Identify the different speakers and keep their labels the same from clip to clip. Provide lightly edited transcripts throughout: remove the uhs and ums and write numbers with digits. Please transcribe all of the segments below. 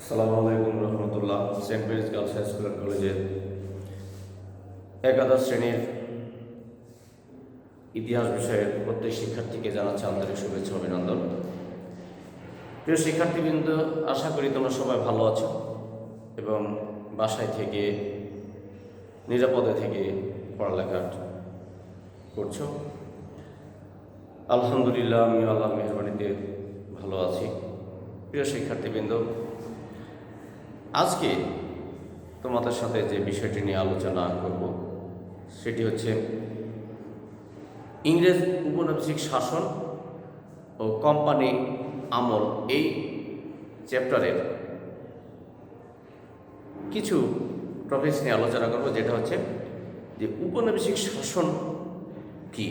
Speaker 1: আসসালামু আলাইকুম রহমতুল্লাহ। Saint Mary's girls high school and কলেজের একাদশ শ্রেণীর ইতিহাস বিষয়ের প্রত্যেক শিক্ষার্থীকে জানাচ্ছে আন্তরিক শুভেচ্ছা অভিনন্দন। প্রিয় শিক্ষার্থীবৃন্দ, আশা করি তোমরা সবাই ভালো আছো এবং বাসায় থেকে নিরাপদে থেকে পড়ালেখা করছো। আলহামদুলিল্লাহ, আমি আল্লাহর মেহরবানিতে ভালো আছি। প্রিয় শিক্ষার্থীবৃন্দ, আজকে তোমাদের সাথে যে বিষয়টি নিয়ে আলোচনা করব সেটি হচ্ছে ইংরেজ উপনিবেশিক শাসন ও কোম্পানি আমল। এই চ্যাপ্টারের কিছু টপিকস নিয়ে আলোচনা করব, যেটা হচ্ছে যে উপনিবেশিক শাসন কী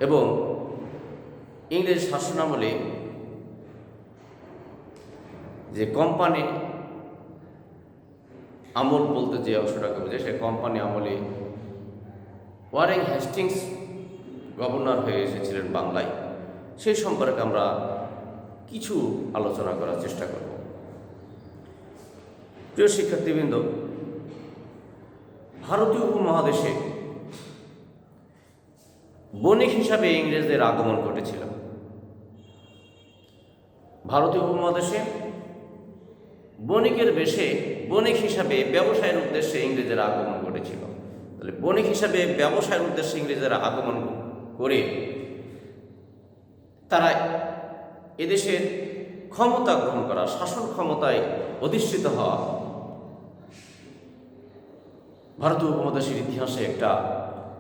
Speaker 1: এবং ইংরেজ শাসনামলে যে কোম্পানি আমল বলতে যে অংশটাকে বোঝায়, সে কোম্পানি আমলে ওয়ারেন হেস্টিংস গভর্নর হয়ে এসেছিলেন বাংলায়, সেই সম্পর্কে আমরা কিছু আলোচনা করার চেষ্টা করব। প্রিয় শিক্ষার্থীবৃন্দ, ভারতীয় উপমহাদেশে বণিক হিসাবে ইংরেজদের আগমন ঘটেছিল। ভারতীয় উপমহাদেশে বণিকের বেশে বণিক হিসাবে ব্যবসায়ের উদ্দেশ্যে ইংরেজের আগমন ঘটেছিল। তাহলে বণিক হিসাবে ব্যবসায়ের উদ্দেশ্যে ইংরেজেরা আগমন করে তারা এদেশের ক্ষমতা গ্রহণ করা, শাসন ক্ষমতায় অধিষ্ঠিত হওয়া ভারতীয় উপমহাদেশের ইতিহাসে একটা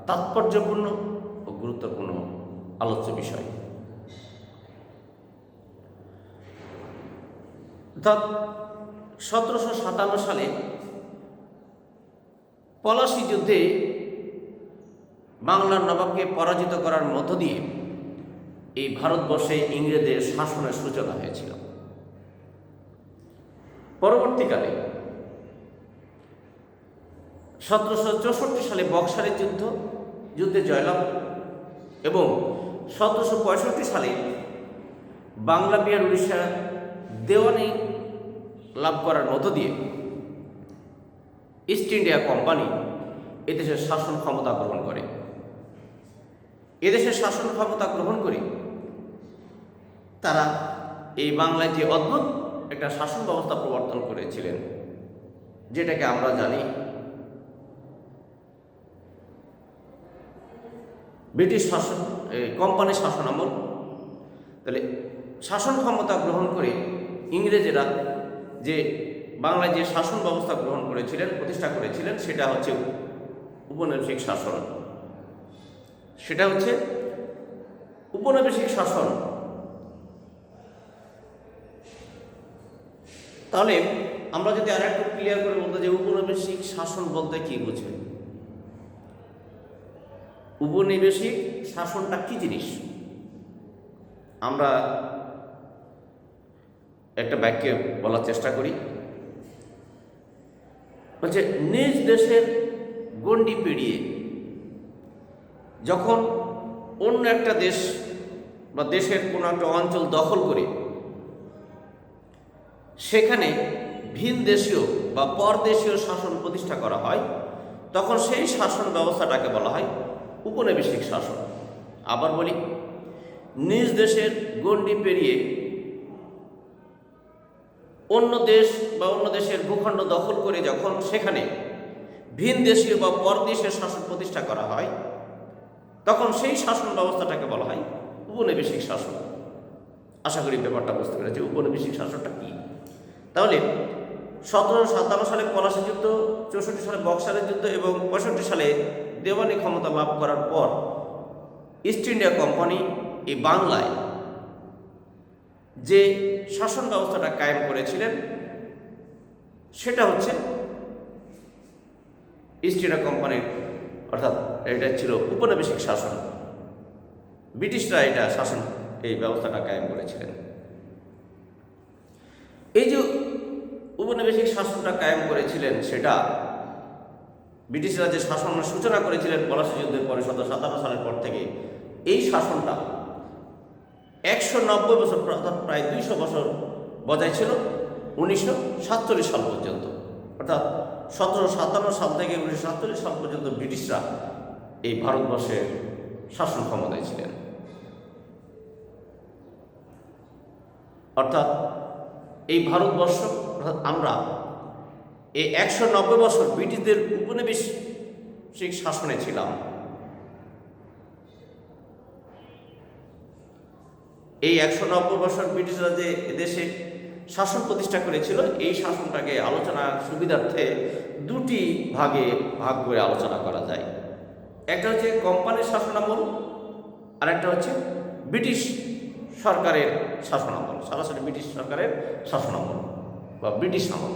Speaker 1: তাৎপর্যপূর্ণ ও গুরুত্বপূর্ণ আলোচ্য বিষয়। অর্থাৎ 1757 সালে পলাশী যুদ্ধে বাংলার নবাবকে পরাজিত করার মধ্য দিয়ে এই ভারতবর্ষে ইংরেজদের শাসনের সূচনা হয়েছিল। পরবর্তীকালে 1764 সালে বক্সারের যুদ্ধে জয়লাভ এবং 1765 সালে বাংলা বিহার উড়িষ্যা দেওয়ানি লাভ করার মধ্য দিয়ে ইস্ট ইন্ডিয়া কোম্পানি এদেশের শাসন ক্ষমতা গ্রহণ করে। এদেশের শাসন ক্ষমতা গ্রহণ করে তারা এই বাংলায় যে অদ্ভুত একটা শাসন ব্যবস্থা প্রবর্তন করেছিলেন, যেটাকে আমরা জানি ব্রিটিশ শাসন, কোম্পানি শাসন আমল। তাহলে শাসন ক্ষমতা গ্রহণ করে ইংরেজেরা যে বাংলায় যে শাসন ব্যবস্থা গ্রহণ করেছিলেন, প্রতিষ্ঠা করেছিলেন, সেটা হচ্ছে উপনিবেশিক শাসন। সেটা হচ্ছে উপনিবেশিক শাসন। তাহলে আমরা যদি আর একটু ক্লিয়ার করে বলতে, যে উপনিবেশিক শাসন বলতে কি বুঝে, উপনিবেশিক শাসনটা কি জিনিস, আমরা একটা বাক্যে বলার চেষ্টা করি। বলছে, নিজ দেশের গণ্ডি পেরিয়ে যখন অন্য একটা দেশ বা দেশের কোনো একটা অঞ্চল দখল করে সেখানে ভিন দেশীয় বা পরদেশীয় শাসন প্রতিষ্ঠা করা হয়, তখন সেই শাসন ব্যবস্থাটাকে বলা হয় উপনিবেশিক শাসন। আবার বলি, নিজ দেশের গণ্ডি পেরিয়ে অন্য দেশ বা অন্য দেশের ভূখণ্ড দখল করে যখন সেখানে ভিন দেশীয় বা পরদেশীয় শাসন প্রতিষ্ঠা করা হয়, তখন সেই শাসন ব্যবস্থাটাকে বলা হয় উপনিবেশিক শাসন। আশা করি ব্যাপারটা বুঝতে পেরেছি উপনিবেশিক শাসনটা কি। তাহলে 1757 সালে পলাশী যুদ্ধ, 64 সালে বক্সারের যুদ্ধ এবং 65 সালে দেওয়ানি ক্ষমতা লাভ করার পর ইস্ট ইন্ডিয়া কোম্পানি এই বাংলায় যে শাসন ব্যবস্থাটা কায়েম করেছিলেন, সেটা হচ্ছে ইস্ট ইন্ডিয়া কোম্পানির, অর্থাৎ এটা ছিল উপনিবেশিক শাসন। ব্রিটিশরা এটা শাসন, এই ব্যবস্থাটা কায়েম করেছিলেন। এই যে উপনিবেশিক শাসনটা কায়েম করেছিলেন, সেটা ব্রিটিশরা যে শাসনের সূচনা করেছিলেন পলাশী যুদ্ধের পরে 1757 সালের পর থেকে, এই শাসনটা 190 বছর, অর্থাৎ প্রায় 200 বছর বজায় ছিল 1947 সাল পর্যন্ত, অর্থাৎ 1757 সাল থেকে 1947 সাল পর্যন্ত ব্রিটিশরা এই ভারতবর্ষের শাসন ক্ষমতায় ছিলেন। অর্থাৎ এই ভারতবর্ষ, অর্থাৎ আমরা এই 190 বছর ব্রিটিশদের উপনিবেশিক শাসনে ছিলাম। এই 190 বছর ব্রিটিশরা যে এদেশে শাসন প্রতিষ্ঠা করেছিল, এই শাসনটাকে আলোচনার সুবিধার্থে দুটি ভাগে ভাগ করে আলোচনা করা যায়। একটা হচ্ছে কোম্পানির শাসনামল, আর একটা হচ্ছে ব্রিটিশ সরকারের শাসনামল, সরাসরি ব্রিটিশ সরকারের শাসনামল বা ব্রিটিশ আমল।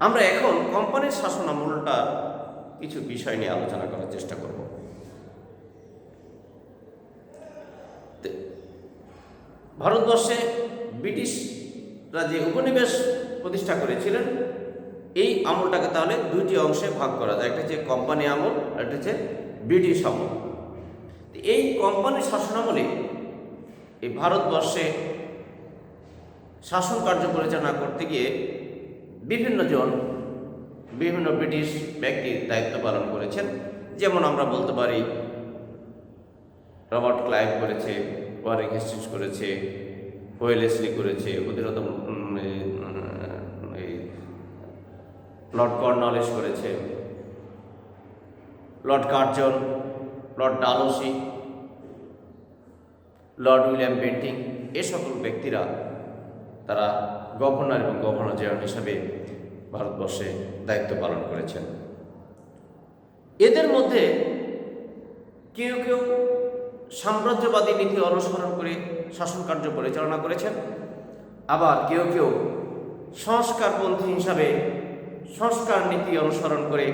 Speaker 1: আমরা এখন কোম্পানির শাসনামলটার কিছু বিষয় নিয়ে আলোচনা করার চেষ্টা করব। ভারতবর্ষে ব্রিটিশরা যে উপনিবেশ প্রতিষ্ঠা করেছিলেন, এই আমলটাকে তাহলে দুইটি অংশে ভাগ করা যায়। একটা হচ্ছে কোম্পানি আমল, আর একটা হচ্ছে ব্রিটিশ আমল। এই কোম্পানির শাসনামলে এই ভারতবর্ষে শাসন কার্য পরিচালনা করতে গিয়ে বিভিন্ন ব্রিটিশ ব্যক্তি দায়িত্ব পালন করেছেন। যেমন আমরা বলতে পারি রবার্ট ক্লাইভ করেছে, ওয়ারেন হেস্টিংস করেছে, ওয়েলেসলি করেছে, লর্ড কর্নওয়ালিস করেছে, Lord Curzon, Lord Dalhousie, Lord William Bentinck, এ সকল ব্যক্তিরা তারা গভর্নর এবং গভর্নর জেনারেল হিসাবে ভারতবর্ষে দায়িত্ব পালন করেছেন। এদের মধ্যে কেউ কেউ সাম্রাজ্যবাদী নীতি অনুসরণ করে শাসন কার্য পরিচালনা করেছেন, আবার কেউ কেউ সংস্কারপন্থী হিসাবে সংস্কার নীতি অনুসরণ করে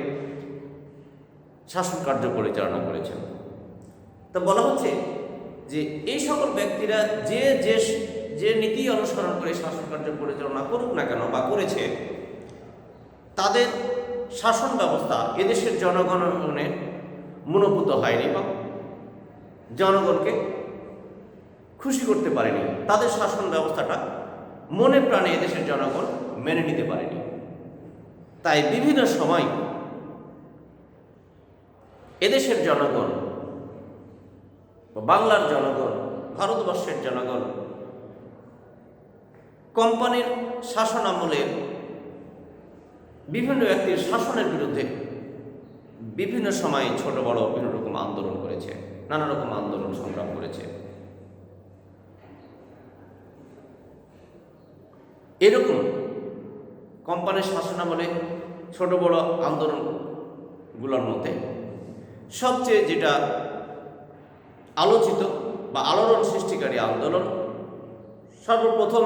Speaker 1: শাসন কার্য পরিচালনা করেছেন। তো বলা হচ্ছে যে এই সকল ব্যক্তিরা যে নীতি অনুসরণ করে শাসন কার্য পরিচালনা করুক না কেন বা করেছে, তাদের শাসন ব্যবস্থা এদেশের জনগণের মনোভূত হয়নি বা জনগণকে খুশি করতে পারেনি। তাদের শাসন ব্যবস্থাটা মনে প্রাণে এদেশের জনগণ মেনে নিতে পারেনি। তাই বিভিন্ন সময় এদেশের জনগণ, বাংলার জনগণ, ভারতবর্ষের জনগণ কোম্পানির শাসন আমলের বিভিন্ন ব্যক্তির শাসনের বিরুদ্ধে বিভিন্ন সময় ছোট বড় বিভিন্ন রকম আন্দোলন করেছে, নানা রকম আন্দোলন সংগ্রাম করেছে। এরকম কোম্পানির শাসনামলে ছোট বড় আন্দোলনগুলোর মধ্যে সবচেয়ে যেটা আলোচিত বা আলোড়ন সৃষ্টিকারী আন্দোলন, সর্বপ্রথম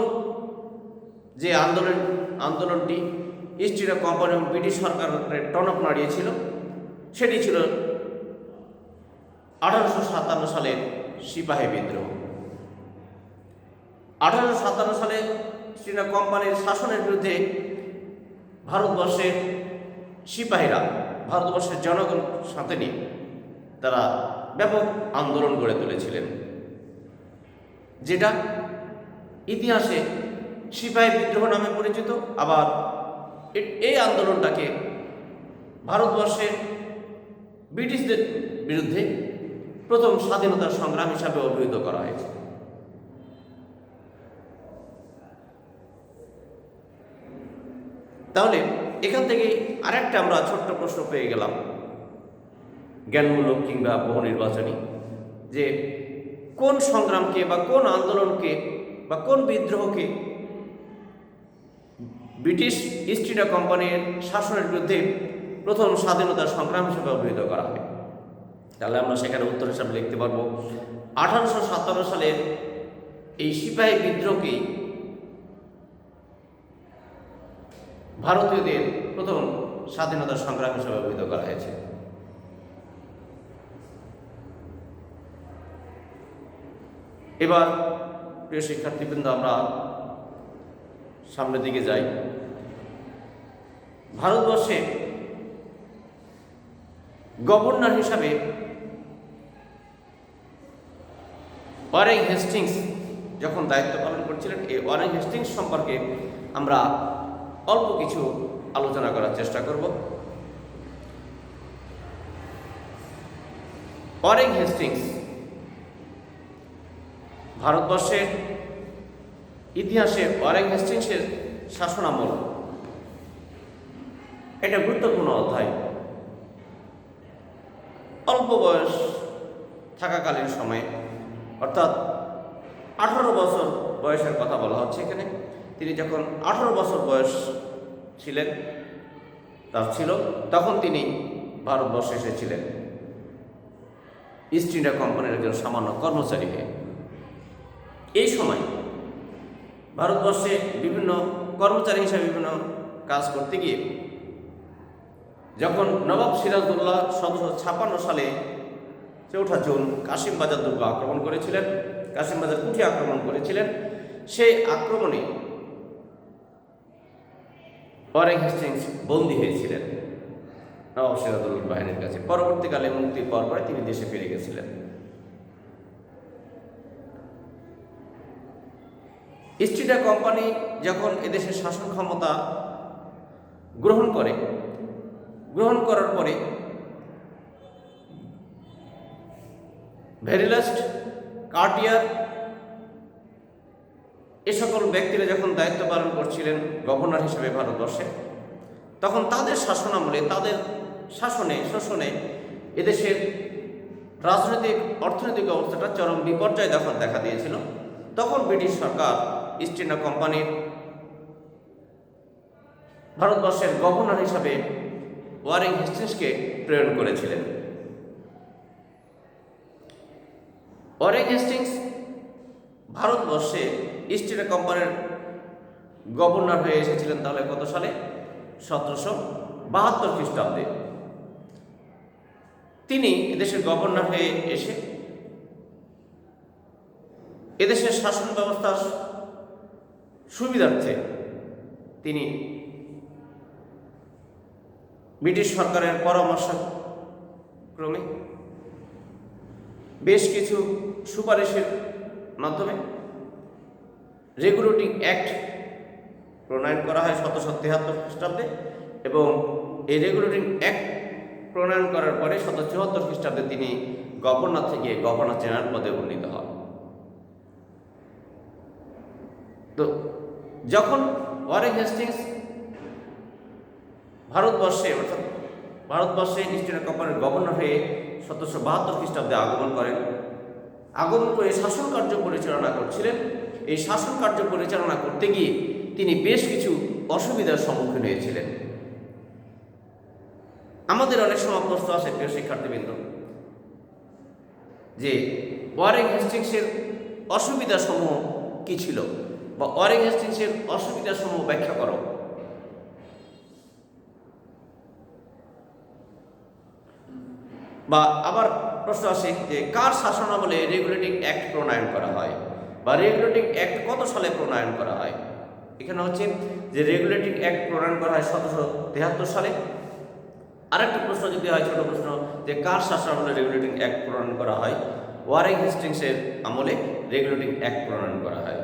Speaker 1: যে আন্দোলনটি ইস্ট ইন্ডিয়া কোম্পানি এবং ব্রিটিশ সরকারের টনক নাড়িয়েছিল, সেটি ছিল 1857 সালের সিপাহী বিদ্রোহ। 1857 সালে ইস্ট ইন্ডিয়া কোম্পানির শাসনের বিরুদ্ধে ভারতবর্ষের সিপাহীরা ভারতবর্ষের জনগণ সাথে নিয়ে তারা ব্যাপক আন্দোলন গড়ে তুলেছিলেন, যেটা ইতিহাসে সিপাহী বিদ্রোহ নামে পরিচিত। আবার এই আন্দোলনটাকে ভারতবর্ষের ব্রিটিশদের বিরুদ্ধে প্রথম স্বাধীনতার সংগ্রাম হিসাবে অভিহিত করা হয়েছে। তাহলে এখান থেকে আরেকটা আমরা ছোট্ট প্রশ্ন পেয়ে গেলাম, জ্ঞানমূলক কিংবা বহু নির্বাচনী, যে কোন সংগ্রামকে বা কোন আন্দোলনকে বা কোন বিদ্রোহকে ব্রিটিশ ইস্ট ইন্ডিয়া কোম্পানির শাসনের বিরুদ্ধে প্রথম স্বাধীনতার সংগ্রাম হিসেবে অভিহিত করা হয়। তাহলে আমরা সেখানে উত্তর হিসাবে লিখতে পারবো 1857 সালের এই সিপাহী বিদ্রোহকেই ভারতীয়দের প্রথম স্বাধীনতার সংগ্রাম হিসেবে অভিহিত করা হয়েছে। এবার প্রিয় শিক্ষার্থীবৃন্দ, আমরা সামনের দিকে যাই। ভারতবর্ষে গভর্নর হিসাবে ওয়ারেন হেস্টিংস যখন দায়িত্ব পালন করছিলেন, এই ওয়ারেন হেস্টিংস সম্পর্কে আমরা অল্প কিছু আলোচনা করার চেষ্টা করব। ওয়ারেন হেস্টিংস ভারতবর্ষের ইতিহাসে ওয়ারেন হেস্টিংসের শাসনামল এটা গুরুত্বপূর্ণ অধ্যায়। অল্প বয়স থাকাকালীন সময়ে, অর্থাৎ 18 বছর বয়সের কথা বলা হচ্ছে এখানে। তিনি যখন 18 বছর বয়স ছিল তখন তিনি ভারতবর্ষে এসেছিলেন ইস্ট ইন্ডিয়া কোম্পানির একজন সামান্য কর্মচারী হয়ে। এই সময় ভারতবর্ষে বিভিন্ন কর্মচারী হিসেবে বিভিন্ন কাজ করতে গিয়ে যখন নবাব সিরাজউদ্দৌলা 1756 সালে 4 জুন কাশিমবাজার দুর্গ আক্রমণ করেছিলেন, কাশিমবাজার কুঠি আক্রমণ করেছিলেন, সেই আক্রমণে ওয়ারেন হেস্টিংস বন্দী হয়েছিলেন নবাব সিরাজউদ্দৌলার বাহিনীর কাছে। পরবর্তীকালে মুক্তির পরে তিনি দেশে ফিরে গেছিলেন। ইস্ট ইন্ডিয়া কোম্পানি যখন এদেশের শাসন ক্ষমতা গ্রহণ করার পরে ভেরিলাস্ট, কার্টিয়ার এ সকল ব্যক্তিরা যখন দায়িত্ব পালন করছিলেন গভর্নর হিসেবে ভারতবর্ষে, তখন তাদের শাসনামলে, তাদের শোষণে এদেশের রাজনৈতিক অর্থনৈতিক অবস্থাটা চরম বিপর্যয় যখন দেখা দিয়েছিল, তখন ব্রিটিশ সরকার ইস্ট ইন্ডিয়া কোম্পানির ভারতবর্ষের গভর্নর হিসাবে ওয়ারেন হেস্টিংসকে প্রেরণ করেছিলেন। ওয়ারেন হেস্টিংস ভারতবর্ষে ইস্ট ইন্ডিয়া কোম্পানির গভর্নর হয়ে এসেছিলেন তাহলে কত সালে? 1772 খ্রিস্টাব্দে। তিনি এদেশের গভর্নর হয়ে এসে এদেশের শাসন ব্যবস্থার সুবিধার্থে তিনি ব্রিটিশ সরকারের পরামর্শক্রমে বেশ কিছু সুপারিশের মাধ্যমে রেগুলেটিং অ্যাক্ট প্রণয়ন করা হয় 1773 খ্রিস্টাব্দে, এবং এই রেগুলেটিং অ্যাক্ট প্রণয়ন করার পরে 1774 খ্রিস্টাব্দে তিনি গভর্নর থেকে গভর্নর জেনারেল পদে উন্নীত হন। তো যখন ওয়ারেন হেস্টিংস ভারতবর্ষে ইস্ট ইন্ডিয়া কোম্পানির গভর্নর হয়ে 1772 খ্রিস্টাব্দে আগমন করে শাসন কার্য পরিচালনা করছিলেন, এই শাসন কার্য পরিচালনা করতে গিয়ে তিনি বেশ কিছু অসুবিধার সম্মুখীন হয়েছিলেন। আমাদের অনেক সময় প্রশ্ন আসে, প্রিয় শিক্ষার্থীবৃন্দ, যে ওয়ারেন হেস্টিংসের অসুবিধাসমূহ কি ছিল, বা ওয়ারেন হেস্টিংসের অসুবিধাসমূহ ব্যাখ্যা করো। বা আবার প্রশ্ন আসে যে কার শাসনামলে রেগুলেটিং অ্যাক্ট প্রণয়ন করা হয়, বা রেগুলেটিং অ্যাক্ট কত সালে প্রণয়ন করা হয়। এখানে হচ্ছে যে রেগুলেটিং অ্যাক্ট প্রণয়ন করা হয় 1773 সালে। আরেকটা প্রশ্ন যদি হয়, ছোট প্রশ্ন, যে কার শাসনামলে রেগুলেটিং অ্যাক্ট প্রণয়ন করা হয়? ওয়ারেন হেস্টিংসের আমলে রেগুলেটিং অ্যাক্ট প্রণয়ন করা হয়।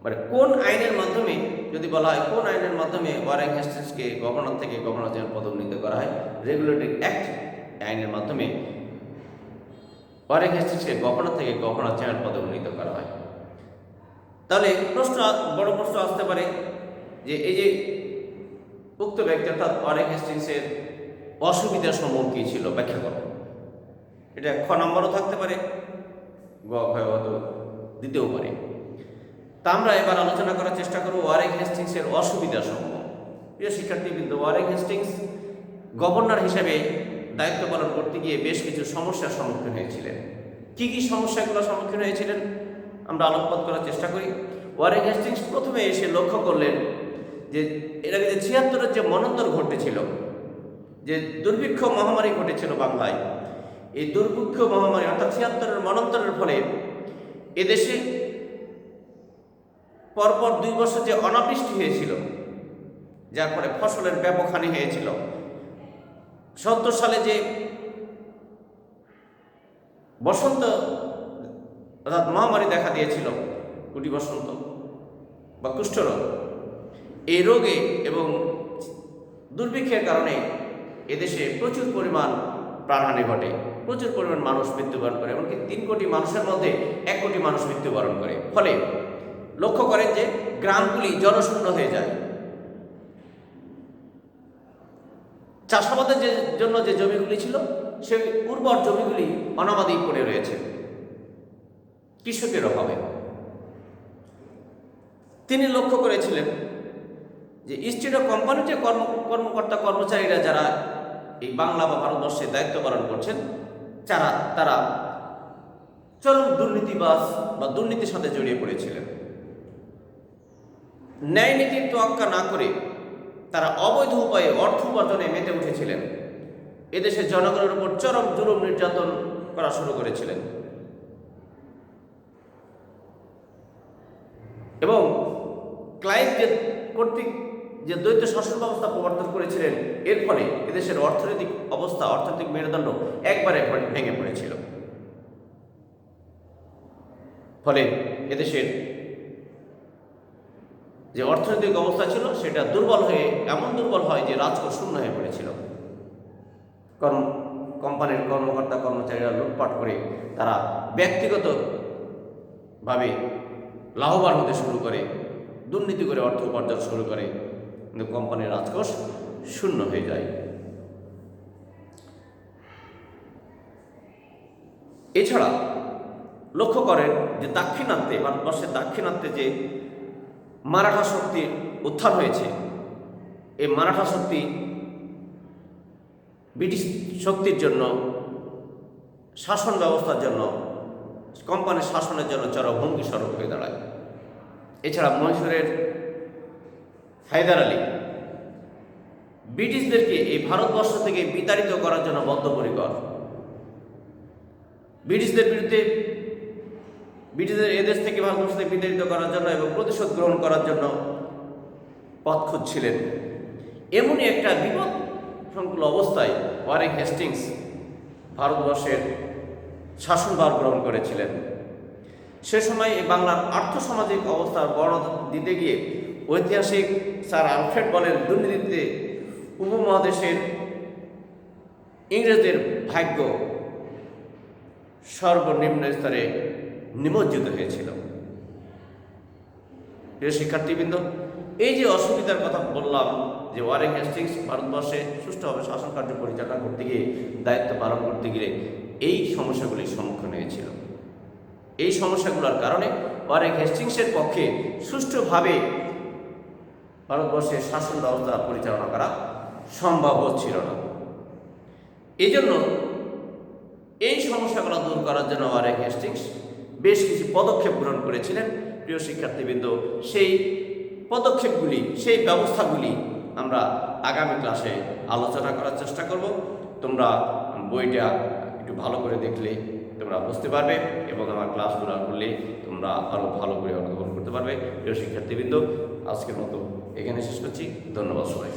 Speaker 1: মানে কোন আইনের মাধ্যমে, যদি বলা হয় কোন আইনের মাধ্যমে ওয়ারেন হেস্টিংসকে গভর্নর থেকে গভর্নর জেনারেল পদে উন্নীত করা হয়? রেগুলেটিং অ্যাক্ট আইনের মাধ্যমে ওয়ারেন হেস্টিংসকে গভর্নর থেকে গভর্নর জেনারেল পদে উন্নীত করা হয়। তাহলে বড় প্রশ্ন আসতে পারে যে এই যে উক্ত ব্যক্তি অর্থাৎ ওয়ারেন হেস্টিংসের অসুবিধার সমূহ কী ছিল, ব্যাখ্যা করো। এটা খ নম্বরও থাকতে পারে, গ হয়তো দিতেও পারে। তা আমরা এবার আলোচনা করার চেষ্টা করব ওয়ারেন হেস্টিংসের অসুবিধা সমূহ। প্রিয় শিক্ষার্থীবৃন্দ, ওয়ারেন হেস্টিংস গভর্নর হিসেবে দায়িত্ব পালন করতে গিয়ে বেশ কিছু সমস্যার সম্মুখীন হয়েছিলেন। কি কি সমস্যাগুলো সম্মুখীন হয়েছিলেন আমরা আলোকপাত করার চেষ্টা করি। ওয়ারেন হেস্টিংস প্রথমে এসে লক্ষ্য করলেন যে এর আগে যে 76-এর যে মন্বন্তর ঘটেছিল, যে দুর্ভিক্ষ মহামারী ঘটেছিল বাংলায়, এই দুর্ভিক্ষ মহামারী অর্থাৎ 76-এর মন্বন্তরের ফলে এদেশে পরপর 2 বছর যে অনাবৃষ্টি হয়েছিল, যার ফলে ফসলের ব্যাপক হানি হয়েছিল। 70 সালে যে বসন্ত অর্থাৎ মহামারী দেখা দিয়েছিল, গুটি বসন্ত বা কুষ্ঠরোগ, এই রোগে এবং দুর্ভিক্ষের কারণে এদেশে প্রচুর পরিমাণ প্রাণহানি ঘটে, প্রচুর পরিমাণ মানুষ মৃত্যুবরণ করে, এমনকি 3 কোটি মানুষের মধ্যে 1 কোটি মানুষ মৃত্যুবরণ করে। ফলে লক্ষ্য করেন যে গ্রামগুলি জনশূন্য হয়ে যায়। চাষাবাদের জন্য যে জমিগুলি ছিল সেই উর্বর জমিগুলি অনাবাদি পড়ে রয়েছে কৃষকের অভাবে। তিনি লক্ষ্য করেছিলেন যে ইস্ট ইন্ডিয়া কোম্পানির যে কর্মকর্তা কর্মচারীরা যারা এই বাংলা বা ভারতবর্ষে দায়িত্ব পালন করছেন, তারা চরম দুর্নীতিবাজ বা দুর্নীতির সাথে জড়িয়ে পড়েছিলেন। ন্যায় নীতির তোয়াক্কা না করে তারা অবৈধ উপায়ে অর্থ উপার্জনে মেতে উঠেছিলেন। এদেশের জনগণের উপর চরম জুলুম নির্যাতন করা শুরু করেছিলেন এবং ক্লাইভ কর্তৃক যে দ্বৈত শাসন ব্যবস্থা প্রবর্তন করেছিলেন, এর ফলে এদেশের অর্থনৈতিক অবস্থা, অর্থনৈতিক মেরুদণ্ড একবারে ভেঙে পড়েছিল। ফলে এদেশের যে অর্থনৈতিক অবস্থা ছিল সেটা দুর্বল হয়ে এমন দুর্বল হয় যে রাজকোষ শূন্য হয়ে পড়েছিল। কোম্পানির কর্মকর্তা কর্মচারীরা লুটপাট করে তারা ব্যক্তিগতভাবে লাভবান হতে শুরু করে, দুর্নীতি করে অর্থ উপার্জন শুরু করে, কিন্তু কোম্পানির রাজকোষ শূন্য হয়ে যায়। এছাড়া লক্ষ্য করেন যে দাক্ষিণাত্যে, ভারতবর্ষের দাক্ষিণাত্যে যে মারাঠা শক্তি উত্থান হয়েছে, এই মারাঠা শক্তি ব্রিটিশ শক্তির জন্য, শাসন ব্যবস্থার জন্য, কোম্পানির শাসনের জন্য চরম হুমকি স্বরূপ হয়ে দাঁড়ায়। এছাড়া মহীশূরের হায়দার আলী ব্রিটিশদেরকে এই ভারতবর্ষ থেকে বিতাড়িত করার জন্য বদ্ধপরিকর। ব্রিটিশদের এদেশ থেকে ভারতবর্ষ থেকে বিতাড়িত করার জন্য এবং প্রতিশোধ গ্রহণ করার জন্য পথ খুঁজছিলেন। এমনই একটা বিপদ সংকুল অবস্থায় ওয়ারেন হেস্টিংস ভারতবর্ষের শাসনভার গ্রহণ করেছিলেন। সে সময় এই বাংলার আর্থসামাজিক অবস্থার বর্ণনা দিতে গিয়ে ঐতিহাসিক স্যার আলফ্রেড বলেন, দুর্নীতিতে উপমহাদেশের ইংরেজদের ভাগ্য সর্বনিম্ন স্তরে নিমজ্জিত হয়েছিল। প্রিয় শিক্ষার্থীবৃন্দ, এই যে অসুবিধার কথা বললাম, যে ওয়ারেন হেস্টিংস ভারতবর্ষে সুষ্ঠুভাবে শাসন কার্য পরিচালনা করতে গিয়ে, দায়িত্ব পালন করতে গিয়ে এই সমস্যাগুলির সম্মুখীন হয়েছিল। এই সমস্যাগুলোর কারণে ওয়ারেন হেস্টিংসের পক্ষে সুষ্ঠুভাবে ভারতবর্ষের শাসন ব্যবস্থা পরিচালনা করা সম্ভব হচ্ছিল না। এই জন্য এই সমস্যাগুলো দূর করার জন্য ওয়ারেন হেস্টিংস বেশ কিছু পদক্ষেপ গ্রহণ করেছিলেন। প্রিয় শিক্ষার্থীবৃন্দ, সেই পদক্ষেপগুলি, সেই ব্যবস্থাগুলি আমরা আগামী ক্লাসে আলোচনা করার চেষ্টা করব। তোমরা বইটা একটু ভালো করে দেখলে তোমরা বুঝতে পারবে এবং আমার ক্লাসগুলো করলে তোমরা আরও ভালো করে অনুধাবন করতে পারবে। প্রিয় শিক্ষার্থীবৃন্দ, আজকের মতো এখানে শেষ করছি। ধন্যবাদ সবাই।